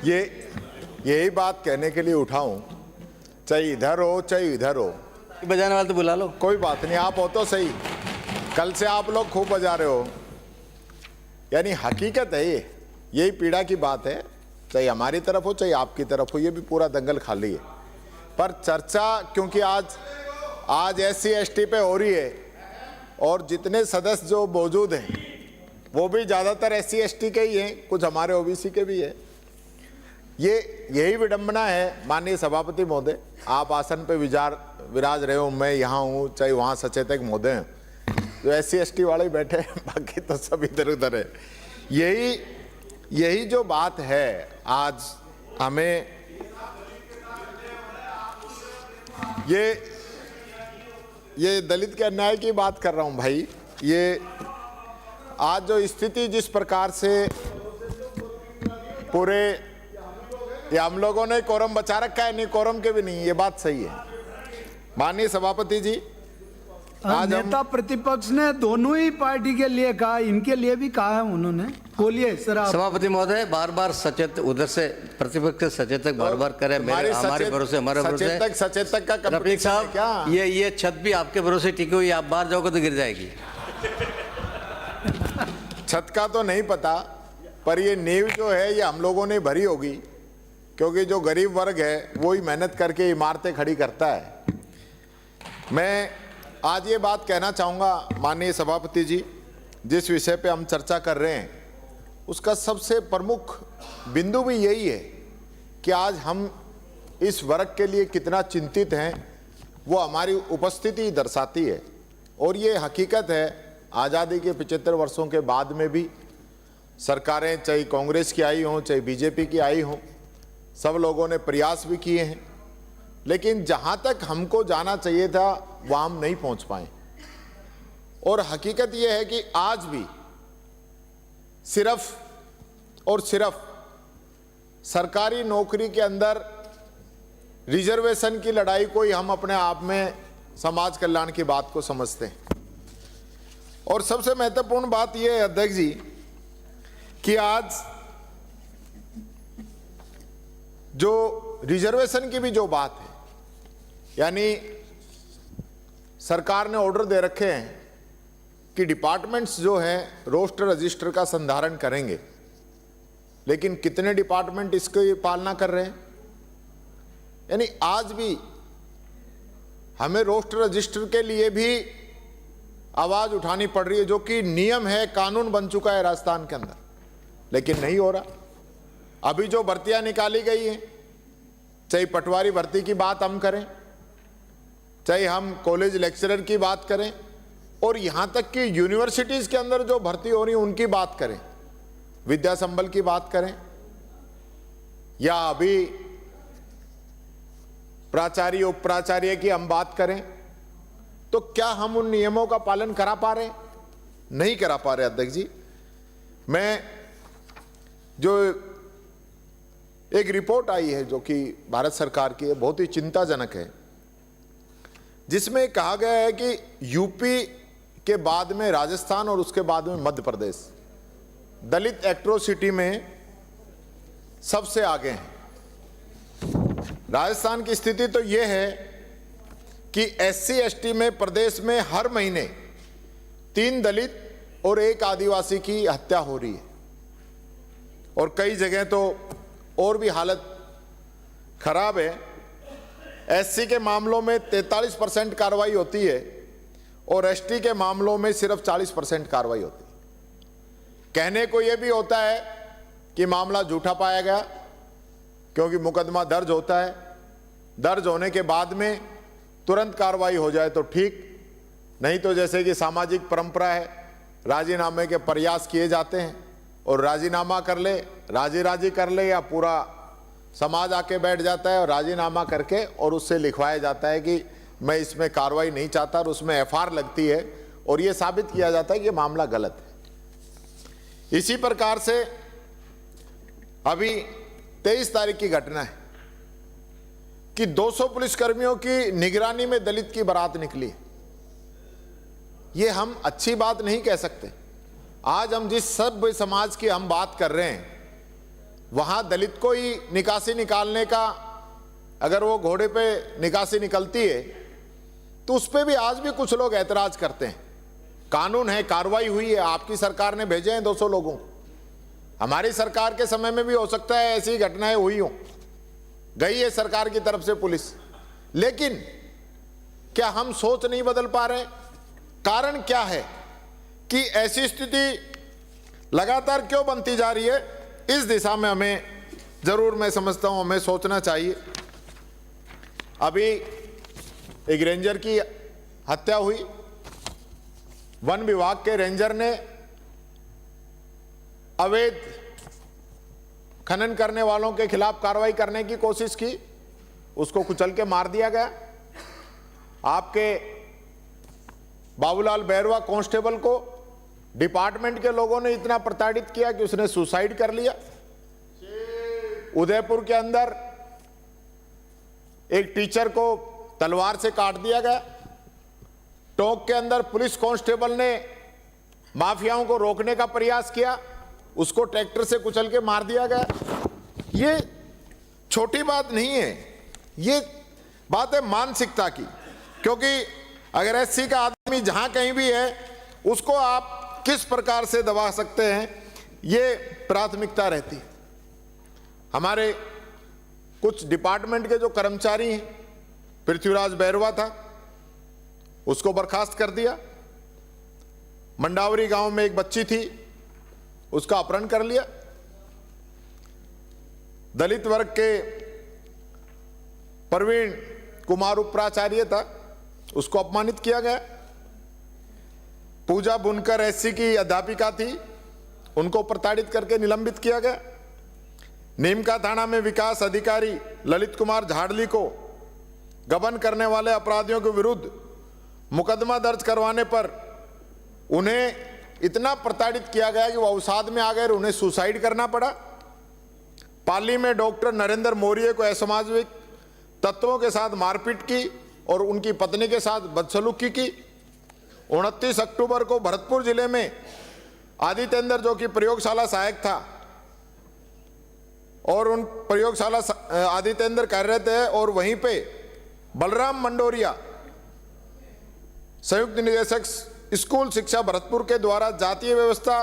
ये यही बात कहने के लिए उठा हूं, चाहे इधर हो चाहे इधर हो, बजाने वाले तो बुला लो, कोई बात नहीं, आप हो तो सही। कल से आप लोग खूब बजा रहे हो, यानी हकीकत है ये, यही पीड़ा की बात है, चाहे हमारी तरफ हो चाहे आपकी तरफ हो, ये भी पूरा दंगल खाली है। पर चर्चा क्योंकि आज SC ST पे हो रही है और जितने सदस्य जो मौजूद हैं वो भी ज़्यादातर SC ST के ही हैं, कुछ हमारे OBC के भी हैं। यही विडंबना है माननीय सभापति महोदय, आप आसन पे विराज रहे हो, मैं यहाँ हूँ, चाहे वहाँ सचेतक महोदय हैं, जो SC ST वाले बैठे हैं, बाकी तो सब इधर उधर है। यही जो बात है आज हमें, ये दलित के अन्याय की बात कर रहा हूँ भाई। ये आज जो स्थिति जिस प्रकार से पूरे, ये हम लोगों ने कोरम बचा रखा है, नहीं कोरम के भी नहीं, ये बात सही है। माननीय सभापति जी, आज नेता प्रतिपक्ष ने दोनों ही पार्टी के लिए कहा, इनके लिए भी कहा है उन्होंने, बोलिए सर आप। सभापति महोदय बार बार सचेत, उधर से प्रतिपक्ष सचेतक बार बार करे, हमारे भरोसे सचेतक का रफीक साहब क्या? ये छत भी आपके भरोसे टिकी हुई, आप बाहर जाओगे तो गिर जाएगी। छत का तो नहीं पता, पर ये नींव जो है ये हम लोगों ने भरी होगी, क्योंकि जो गरीब वर्ग है वो ही मेहनत करके इमारतें खड़ी करता है। मैं आज ये बात कहना चाहूँगा माननीय सभापति जी, जिस विषय पे हम चर्चा कर रहे हैं उसका सबसे प्रमुख बिंदु भी यही है कि आज हम इस वर्ग के लिए कितना चिंतित हैं, वो हमारी उपस्थिति दर्शाती है। और ये हकीकत है, आज़ादी के 75 वर्षों के बाद में भी सरकारें, चाहे कांग्रेस की आई हों चाहे BJP की आई हों, सब लोगों ने प्रयास भी किए हैं, लेकिन जहाँ तक हमको जाना चाहिए था वहाँ हम नहीं पहुँच पाए। और हकीकत यह है कि आज भी सिर्फ और सिर्फ सरकारी नौकरी के अंदर रिजर्वेशन की लड़ाई को ही हम अपने आप में समाज कल्याण की बात को समझते हैं। और सबसे महत्वपूर्ण बात यह है अध्यक्ष जी कि आज जो रिजर्वेशन की भी जो बात है, यानी सरकार ने ऑर्डर दे रखे हैं कि डिपार्टमेंट्स जो हैं रोस्टर रजिस्टर का संधारण करेंगे, लेकिन कितने डिपार्टमेंट इसकी पालना कर रहे हैं? यानी आज भी हमें रोस्टर रजिस्टर के लिए भी आवाज उठानी पड़ रही है, जो कि नियम है, कानून बन चुका है राजस्थान के अंदर, लेकिन नहीं हो रहा। अभी जो भर्तियां निकाली गई हैं, चाहे पटवारी भर्ती की बात हम करें, चाहे हम कॉलेज लेक्चरर की बात करें, और यहां तक कि यूनिवर्सिटीज के अंदर जो भर्ती हो रही है उनकी बात करें, विद्या संबल की बात करें, या अभी प्राचार्य उप प्राचार्य की हम बात करें, तो क्या हम उन नियमों का पालन करा पा रहे? नहीं करा पा रहे अध्यक्ष जी। मैं जो एक रिपोर्ट आई है जो कि भारत सरकार की है, बहुत ही चिंताजनक है, जिसमें कहा गया है कि यूपी के बाद में राजस्थान और उसके बाद में मध्य प्रदेश दलित एट्रोसिटी में सबसे आगे हैं। राजस्थान की स्थिति तो यह है कि SC ST में प्रदेश में हर महीने 3 दलित और 1 आदिवासी की हत्या हो रही है, और कई जगह तो और भी हालत खराब है। SC के मामलों में 43% कार्रवाई होती है और ST के मामलों में सिर्फ 40% कार्रवाई होती है। कहने को यह भी होता है कि मामला झूठा पाया गया, क्योंकि मुकदमा दर्ज होता है, दर्ज होने के बाद में तुरंत कार्रवाई हो जाए तो ठीक, नहीं तो जैसे कि सामाजिक परंपरा है, राजीनामे के प्रयास किए जाते हैं, और राजीनामा कर ले, राजी कर ले, या पूरा समाज आके बैठ जाता है और राजीनामा करके और उससे लिखवाया जाता है कि मैं इसमें कार्रवाई नहीं चाहता, और उसमें FR लगती है और ये साबित किया जाता है कि मामला गलत है। इसी प्रकार से अभी 23 तारीख की घटना है कि 200 पुलिसकर्मियों की निगरानी में दलित की बारात निकली। ये हम अच्छी बात नहीं कह सकते। आज हम जिस सभ्य समाज की हम बात कर रहे हैं, वहां दलित को ही निकासी निकालने का, अगर वो घोड़े पे निकासी निकलती है तो उस पे भी आज भी कुछ लोग ऐतराज करते हैं। कानून है, कार्रवाई हुई है, आपकी सरकार ने भेजे हैं 200 लोगों, हमारी सरकार के समय में भी हो सकता है ऐसी घटनाएं हुई हो, गई है सरकार की तरफ से पुलिस। लेकिन क्या हम सोच नहीं बदल पा रहे? कारण क्या है कि ऐसी स्थिति लगातार क्यों बनती जा रही है? इस दिशा में हमें जरूर, मैं समझता हूं, हमें सोचना चाहिए। अभी एक रेंजर की हत्या हुई, वन विभाग के रेंजर ने अवैध खनन करने वालों के खिलाफ कार्रवाई करने की कोशिश की, उसको कुचल के मार दिया गया। आपके बाबूलाल बैरवा कांस्टेबल को डिपार्टमेंट के लोगों ने इतना प्रताड़ित किया कि उसने सुसाइड कर लिया। उदयपुर के अंदर एक टीचर को तलवार से काट दिया गया। टोंक के अंदर पुलिस कांस्टेबल ने माफियाओं को रोकने का प्रयास किया, उसको ट्रैक्टर से कुचल के मार दिया गया। ये छोटी बात नहीं है, ये बात है मानसिकता की। क्योंकि अगर एससी का आदमी जहां कहीं भी है, उसको आप किस प्रकार से दबा सकते हैं, ये प्राथमिकता रहती है। हमारे कुछ डिपार्टमेंट के जो कर्मचारी हैं, पृथ्वीराज बैरवा था, उसको बर्खास्त कर दिया। मंडावरी गांव में एक बच्ची थी, उसका अपहरण कर लिया। दलित वर्ग के प्रवीण कुमार उपप्राचार्य था, उसको अपमानित किया गया। पूजा बुनकर एससी की अध्यापिका थी, उनको प्रताड़ित करके निलंबित किया गया। नीमका थाना में विकास अधिकारी ललित कुमार झाड़ली को गबन करने वाले अपराधियों के विरुद्ध मुकदमा दर्ज करवाने पर उन्हें इतना प्रताड़ित किया गया कि वो अवसाद में आ गए, उन्हें सुसाइड करना पड़ा। पाली में डॉक्टर नरेंद्र मौर्य को असामाजिक तत्वों के साथ मारपीट की और उनकी पत्नी के साथ बदसलूकी की। 29 अक्टूबर को भरतपुर जिले में आदितेंद्र, जो कि प्रयोगशाला सहायक था, और उन प्रयोगशाला आदितेंद्र कर रहे थे, और वहीं पे बलराम मंडोरिया संयुक्त निदेशक स्कूल शिक्षा भरतपुर के द्वारा जातीय व्यवस्था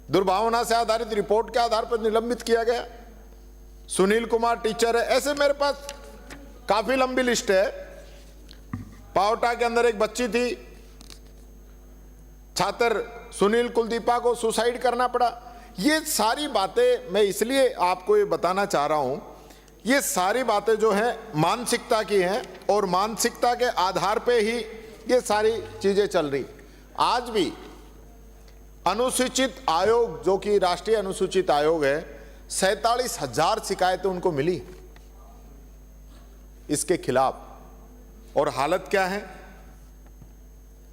दुर्भावना से आधारित रिपोर्ट के आधार पर निलंबित किया गया। सुनील कुमार टीचर है। ऐसे मेरे पास काफी लंबी लिस्ट है। पावटा के अंदर एक बच्ची थी, छात्र सुनील कुलदीपा को सुसाइड करना पड़ा। ये सारी बातें मैं इसलिए आपको ये बताना चाह रहा हूं, ये सारी बातें जो हैं मानसिकता की हैं, और मानसिकता के आधार पे ही ये सारी चीजें चल रही। आज भी अनुसूचित आयोग, जो कि राष्ट्रीय अनुसूचित आयोग है, 47,000 शिकायतें उनको मिली इसके खिलाफ। और हालत क्या है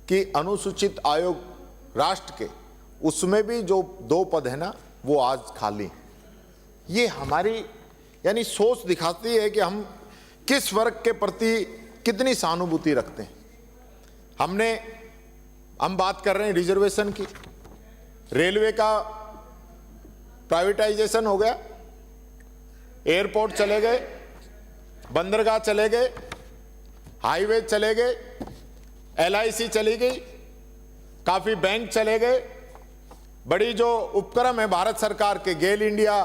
कि अनुसूचित आयोग राष्ट्र के, उसमें भी जो 2 पद है ना, वो आज खाली। ये हमारी यानी सोच दिखाती है कि हम किस वर्ग के प्रति कितनी सहानुभूति रखते हैं। हम बात कर रहे हैं रिजर्वेशन की। रेलवे का प्राइवेटाइजेशन हो गया, एयरपोर्ट चले गए, बंदरगाह चले गए, हाईवे चले गए, LIC चली गई, काफी बैंक चले गए। बड़ी जो उपक्रम है भारत सरकार के, गेल इंडिया,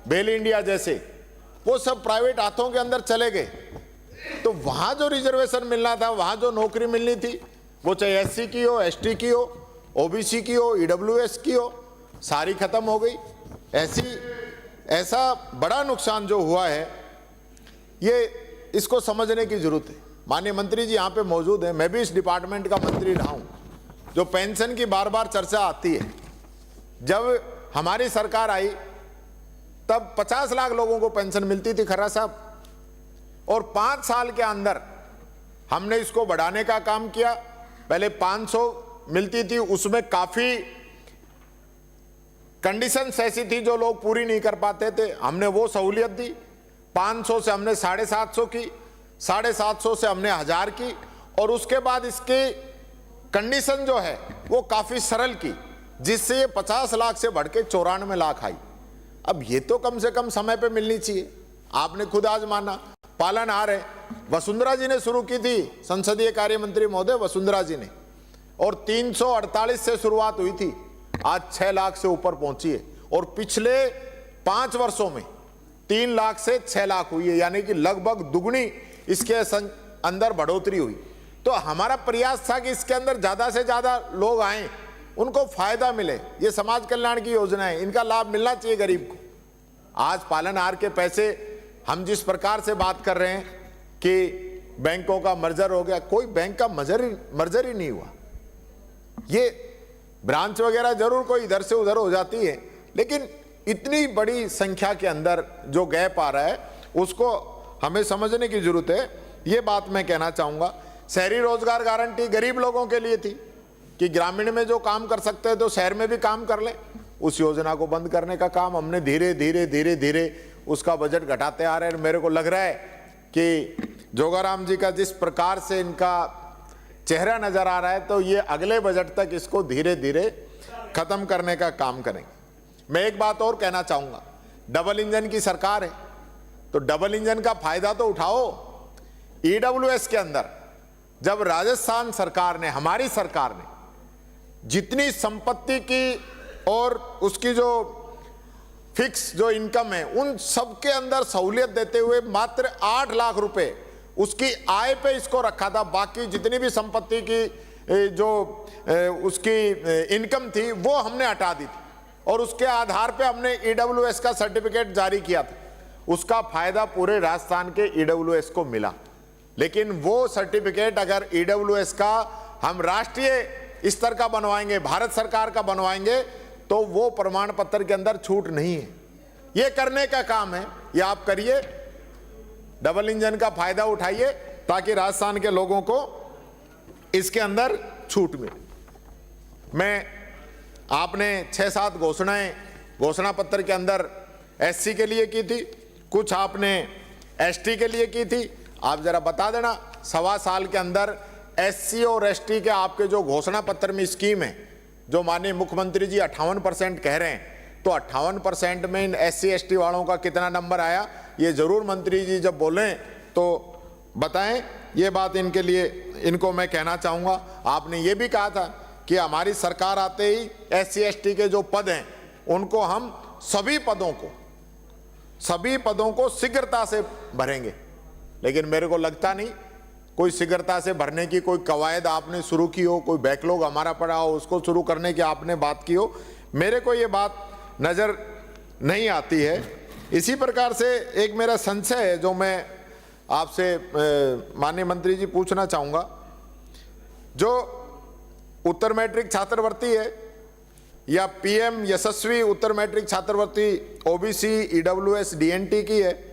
बेल इंडिया जैसे, वो सब प्राइवेट हाथों के अंदर चले गए। तो वहां जो रिजर्वेशन मिलना था, वहां जो नौकरी मिलनी थी, वो चाहे SC की हो, ST की हो, OBC की हो, EWS की हो, सारी खत्म हो गई। ऐसा बड़ा नुकसान जो हुआ है, ये इसको समझने की जरूरत है। माननीय मंत्री जी यहाँ पे मौजूद हैं, मैं भी इस डिपार्टमेंट का मंत्री रहा हूं। जो पेंशन की बार बार चर्चा आती है, जब हमारी सरकार आई तब 50 लाख लोगों को पेंशन मिलती थी खर्रा साहब, और 5 साल के अंदर हमने इसको बढ़ाने का काम किया। पहले 500 मिलती थी, उसमें काफी कंडीशंस ऐसी थी जो लोग पूरी नहीं कर पाते थे, हमने वो सहूलियत दी। 500 से हमने 750 की, 750 से हमने 1000 की, और उसके बाद इसकी कंडीशन जो है वो काफी सरल की, जिससे ये 50 लाख से बढ़ के 94 लाख आई। अब ये तो कम से कम समय पे मिलनी चाहिए। आपने खुद आज माना पालनहार है, वसुंधरा जी ने शुरू की थी, संसदीय कार्य मंत्री महोदय वसुंधरा जी ने, और 348 से शुरुआत हुई थी, आज 6 लाख से ऊपर पहुंची है, और पिछले 5 वर्षों में 3 लाख से 6 लाख हुई है, यानी कि लगभग दुगनी इसके अंदर बढ़ोतरी हुई। तो हमारा प्रयास था कि इसके अंदर ज्यादा से ज्यादा लोग आए, उनको फायदा मिले। ये समाज कल्याण की योजना है, इनका लाभ मिलना चाहिए गरीब को। आज पालनहार के पैसे हम जिस प्रकार से बात कर रहे हैं कि बैंकों का मर्जर हो गया, कोई बैंक का मर्जर ही नहीं हुआ। ये ब्रांच वगैरह जरूर कोई इधर से उधर हो जाती है, लेकिन इतनी बड़ी संख्या के अंदर जो गैप आ रहा है उसको हमें समझने की जरूरत है। ये बात मैं कहना चाहूंगा। शहरी रोजगार गारंटी गरीब लोगों के लिए थी कि ग्रामीण में जो काम कर सकते हैं तो शहर में भी काम कर लें। उस योजना को बंद करने का काम हमने धीरे धीरे उसका बजट घटाते आ रहे हैं। मेरे को लग रहा है कि जोगाराम जी का जिस प्रकार से इनका चेहरा नजर आ रहा है, तो ये अगले बजट तक इसको धीरे धीरे खत्म करने का काम करेंगे। मैं एक बात और कहना चाहूंगा, डबल इंजन की सरकार है, तो डबल इंजन का फायदा तो उठाओ। ईडब्ल्यूएस के अंदर जब राजस्थान सरकार ने, हमारी सरकार ने जितनी संपत्ति की और उसकी जो फिक्स जो इनकम है, उन सबके अंदर सहूलियत देते हुए मात्र 8 लाख रुपए उसकी आय पे इसको रखा था। बाकी जितनी भी संपत्ति की जो उसकी इनकम थी वो हमने हटा दी थी, और उसके आधार पे हमने ईडब्ल्यूएस का सर्टिफिकेट जारी किया था। उसका फायदा पूरे राजस्थान के ईडब्ल्यूएस को मिला। लेकिन वो सर्टिफिकेट अगर ईडब्ल्यूएस का हम राष्ट्रीय स्तर का बनवाएंगे, भारत सरकार का बनवाएंगे, तो वो प्रमाण पत्र के अंदर छूट नहीं है। ये करने का काम है, ये आप करिए, डबल इंजन का फायदा उठाइए ताकि राजस्थान के लोगों को इसके अंदर छूट मिले। मैं आपने 6-7 घोषणा पत्र के अंदर एससी के लिए की थी, कुछ आपने एसटी के लिए की थी। आप जरा बता देना, 1.25 साल के अंदर एससी और एसटी के आपके जो घोषणा पत्र में स्कीम है, जो माननीय मुख्यमंत्री जी 58% कह रहे हैं, तो 58% में इन एससी एसटी वालों का कितना नंबर आया, ये जरूर मंत्री जी जब बोलें तो बताएं। ये बात इनके लिए, इनको मैं कहना चाहूँगा। आपने ये भी कहा था कि हमारी सरकार आते ही एससी एसटी के जो पद हैं उनको हम सभी पदों को शीघ्रता से भरेंगे। लेकिन मेरे को लगता नहीं कोई शीघ्रता से भरने की कोई कवायद आपने शुरू की हो, कोई बैकलॉग हमारा पड़ा हो उसको शुरू करने की आपने बात की हो। मेरे को ये बात नज़र नहीं आती है। इसी प्रकार से एक मेरा संशय है जो मैं आपसे माननीय मंत्री जी पूछना चाहूँगा। जो उत्तर मैट्रिक छात्रवृत्ति है या पीएम यशस्वी उत्तर मैट्रिक छात्रवृत्ति ओबीसी ईडब्ल्यूएस डीएनटी की है,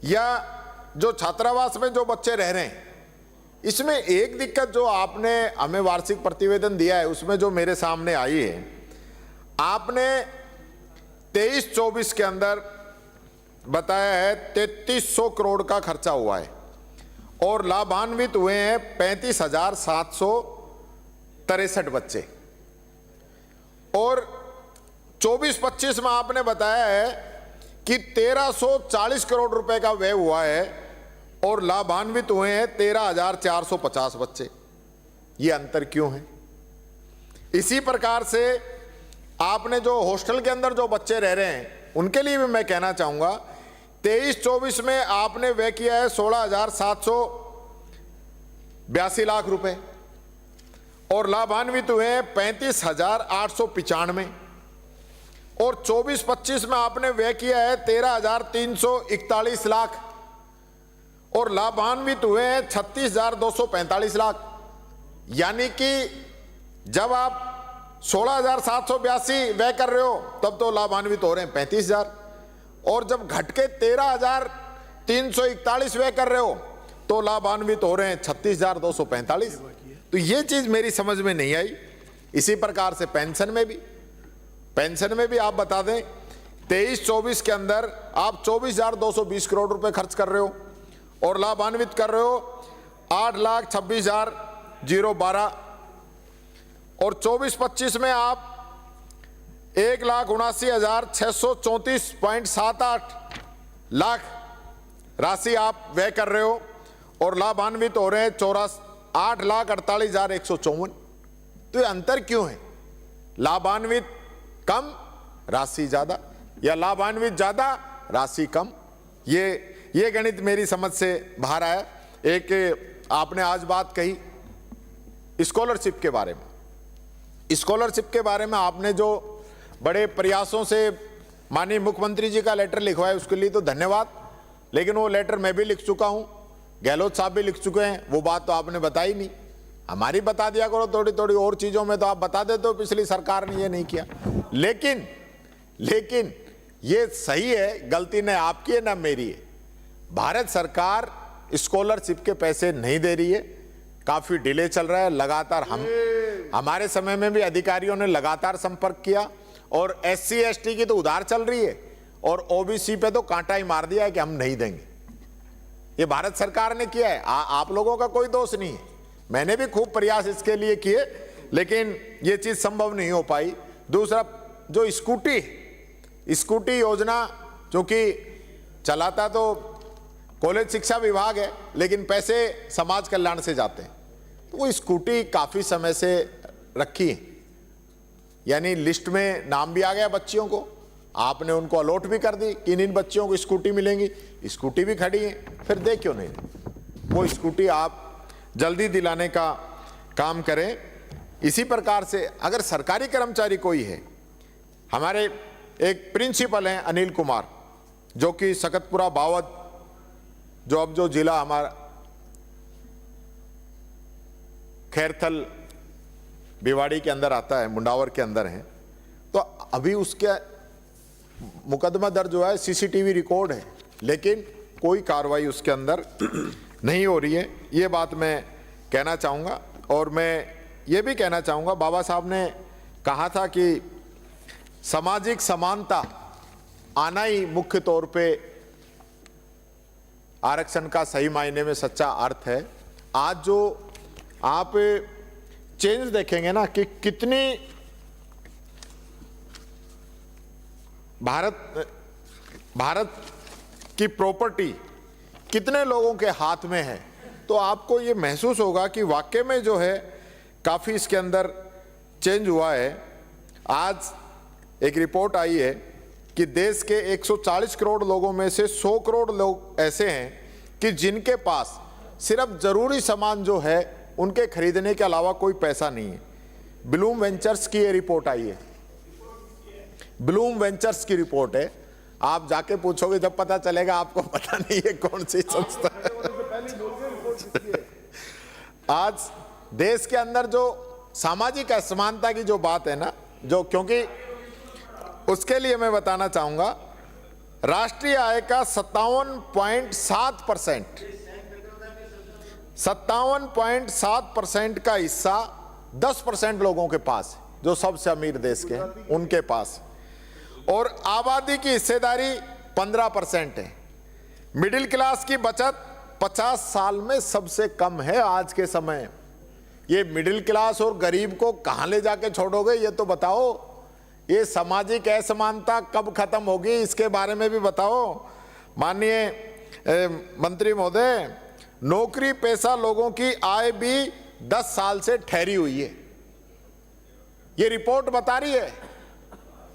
या जो छात्रावास में जो बच्चे रह रहे हैं, इसमें एक दिक्कत जो आपने हमें वार्षिक प्रतिवेदन दिया है उसमें जो मेरे सामने आई है, आपने 23-24 के अंदर बताया है 3300 करोड़ का खर्चा हुआ है और लाभान्वित हुए हैं 35,763 बच्चे, और 24-25 में आपने बताया है कि 1340 करोड़ रुपए का व्यय हुआ है और लाभान्वित हुए हैं 13,450 बच्चे। ये अंतर क्यों है? इसी प्रकार से आपने जो हॉस्टल के अंदर जो बच्चे रह रहे हैं उनके लिए भी मैं कहना चाहूंगा, 23-24 में आपने व्यय किया है 16,782 लाख रुपए और लाभान्वित हुए हैं 35,895, और 24-25 में आपने व्यय किया है 13,341 लाख और लाभान्वित हुए हैं 36,245 लाख। यानी कि जब आप 16,782 व्यय कर रहे हो तब तो लाभान्वित हो रहे हैं 35,000, और जब घट के 13,341 व्यय कर रहे हो तो लाभान्वित हो रहे हैं 36,245। तो ये चीज मेरी समझ में नहीं आई। इसी प्रकार से पेंशन में भी आप बता दें, 23-24 के अंदर आप 24,220 करोड़ रुपए खर्च कर रहे हो और लाभान्वित कर रहे हो 8,26,012, और 24-25 में आप 1,79,634.78 लाख राशि आप व्यय कर रहे हो और लाभान्वित हो रहे हैं 8,48,154। तो ये अंतर क्यों है? लाभान्वित कम राशि ज्यादा या लाभान्वित ज्यादा राशि कम? ये गणित मेरी समझ से बाहर आया। एक आपने आज बात कही स्कॉलरशिप के बारे में। स्कॉलरशिप के बारे में आपने जो बड़े प्रयासों से माननीय मुख्यमंत्री जी का लेटर लिखवाया उसके लिए तो धन्यवाद, लेकिन वो लेटर मैं भी लिख चुका हूं, गहलोत साहब भी लिख चुके हैं, वो बात तो आपने बताई नहीं। हमारी बता दिया करो, थोड़ी थोड़ी और चीजों में तो आप बता देते हो, पिछली सरकार ने ये नहीं किया। लेकिन ये सही है, गलती न आपकी है न मेरी है। भारत सरकार स्कॉलरशिप के पैसे नहीं दे रही है, काफी डिले चल रहा है। लगातार हमारे समय में भी अधिकारियों ने लगातार संपर्क किया और SC ST की तो उधार चल रही है और OBC पे तो कांटा ही मार दिया है कि हम नहीं देंगे। ये भारत सरकार ने किया है, आप लोगों का कोई दोष नहीं है। मैंने भी खूब प्रयास इसके लिए किए, लेकिन ये चीज संभव नहीं हो पाई। दूसरा, जो स्कूटी योजना, चूंकि चलाता तो कॉलेज शिक्षा विभाग है, लेकिन पैसे समाज कल्याण से जाते हैं, तो वो स्कूटी काफी समय से रखी है, यानी लिस्ट में नाम भी आ गया बच्चियों को, आपने उनको अलॉट भी कर दी कि इन बच्चियों को स्कूटी मिलेंगी, स्कूटी भी खड़ी है, फिर दे क्यों नहीं? वो स्कूटी आप जल्दी दिलाने का काम करें। इसी प्रकार से अगर सरकारी कर्मचारी कोई है, हमारे एक प्रिंसिपल हैं अनिल कुमार, जो कि सकतपुरा बावद, जो जिला हमारा खैरथल भिवाड़ी के अंदर आता है, मुंडावर के अंदर है, तो अभी उसके मुकदमा दर्ज हुआ है, CCTV रिकॉर्ड है, लेकिन कोई कार्रवाई उसके अंदर नहीं हो रही है। ये बात मैं कहना चाहूँगा। और मैं ये भी कहना चाहूँगा, बाबा साहब ने कहा था कि सामाजिक समानता आना ही मुख्य तौर पे आरक्षण का सही मायने में सच्चा अर्थ है। आज जो आप चेंज देखेंगे ना कि कितनी भारत की प्रॉपर्टी कितने लोगों के हाथ में है, तो आपको ये महसूस होगा कि वाकई में जो है काफ़ी इसके अंदर चेंज हुआ है। आज एक रिपोर्ट आई है कि देश के 140 करोड़ लोगों में से 100 करोड़ लोग ऐसे हैं कि जिनके पास सिर्फ जरूरी सामान जो है उनके खरीदने के अलावा कोई पैसा नहीं है। ब्लूम वेंचर्स की ये रिपोर्ट आई है, ब्लूम वेंचर्स की रिपोर्ट है। आप जाके पूछोगे जब पता चलेगा, आपको पता नहीं है कौन सी संस्था है। आज देश के अंदर जो सामाजिक असमानता की जो बात है ना, जो, क्योंकि उसके लिए मैं बताना चाहूंगा, राष्ट्रीय आय का 57.7% का हिस्सा 10% लोगों के पास है, जो सबसे अमीर देश के हैं उनके पास, और आबादी की हिस्सेदारी 15% है। मिडिल क्लास की बचत 50 साल में सबसे कम है आज के समय। ये मिडिल क्लास और गरीब को कहां ले जाके छोड़ोगे, ये तो बताओ। ये सामाजिक असमानता कब खत्म होगी, इसके बारे में भी बताओ। माननीय मंत्री महोदय, नौकरी पेशा लोगों की आय भी 10 साल से ठहरी हुई है, ये रिपोर्ट बता रही है।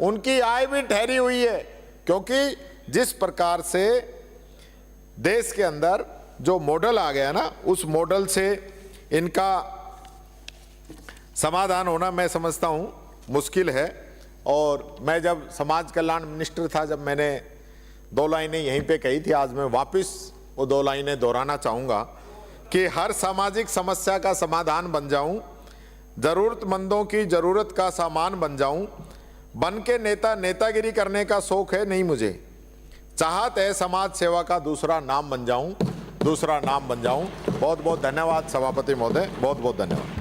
उनकी आय भी ठहरी हुई है, क्योंकि जिस प्रकार से देश के अंदर जो मॉडल आ गया ना, उस मॉडल से इनका समाधान होना मैं समझता हूं मुश्किल है। और मैं जब समाज कल्याण मिनिस्टर था, जब मैंने 2 लाइनें यहीं पे कही थी, आज मैं वापस वो 2 लाइनें दोहराना चाहूँगा कि हर सामाजिक समस्या का समाधान बन जाऊं, ज़रूरतमंदों की ज़रूरत का सामान बन जाऊं, बन के नेतागिरी करने का शौक है नहीं मुझे, चाहत है समाज सेवा का दूसरा नाम बन जाऊं। बहुत बहुत धन्यवाद सभापति महोदय, बहुत बहुत धन्यवाद।